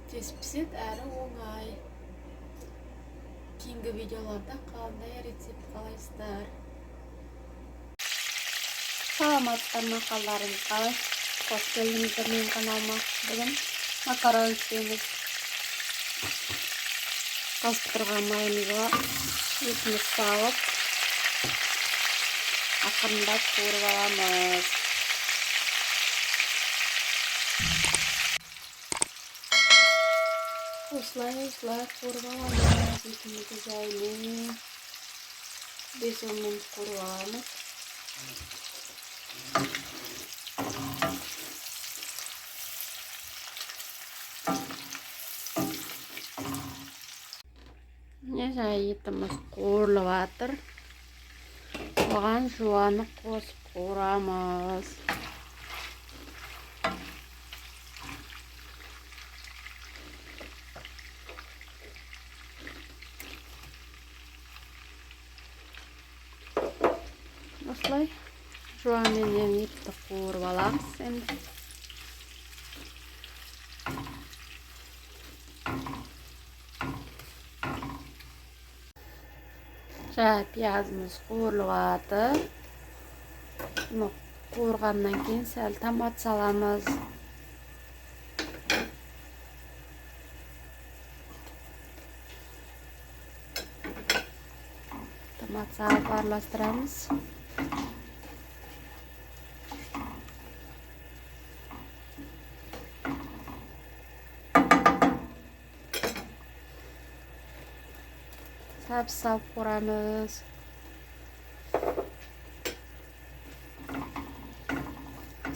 Tez pişet әрі оңай. Кейінгі видеоларда қандай рецепт қалайсыздар. Саламатсыздар ма, қалдарыңыз қалай? Қош келдіңіздер менің каналыма. Бүгін макарон істейміз. Қасып тұрған майымызға етіміз салып, ақырындап қуырып аламыз. Осылай қуырып аламыз. Етімізді жаймен 5-10 минут қуырып аламыз. Етіміз қуырылып жатыр. Оған жуаны қосып қуырамыз. Осылай жуанменен етті қуырып аламыз енді. Пиязымыз қуырылып жатыр. Қуырғаннан кейін сәл томат саламыз. Томат салып араластырамыз. Сәбіз салып қуырамыз.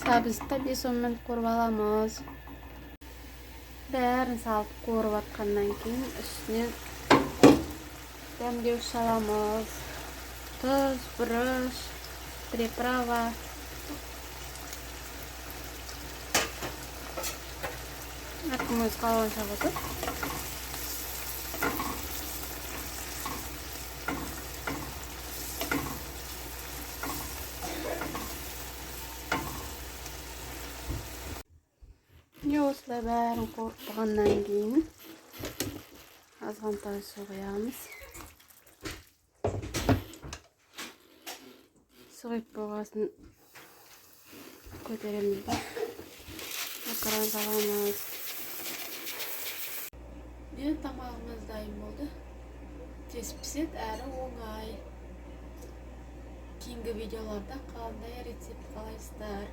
Сәбізді 5-10 минут қуырып аламыз. Бәрін салып қуырып атқаннан кейін үстінен дәмдеуіш саламыз. Тұз, бұрыш, приправа. Әркім өз қалауынша қосып. Осылай бәрін қуырып болғаннан кейін азғантай су құямыз. Су құйып болғасын көтереміз де макарон саламыз. Мен тамағымыз дайын болды. Тез пісет әрі оңай. Кейінгі видеоларда қандай рецепт қалайсыздар.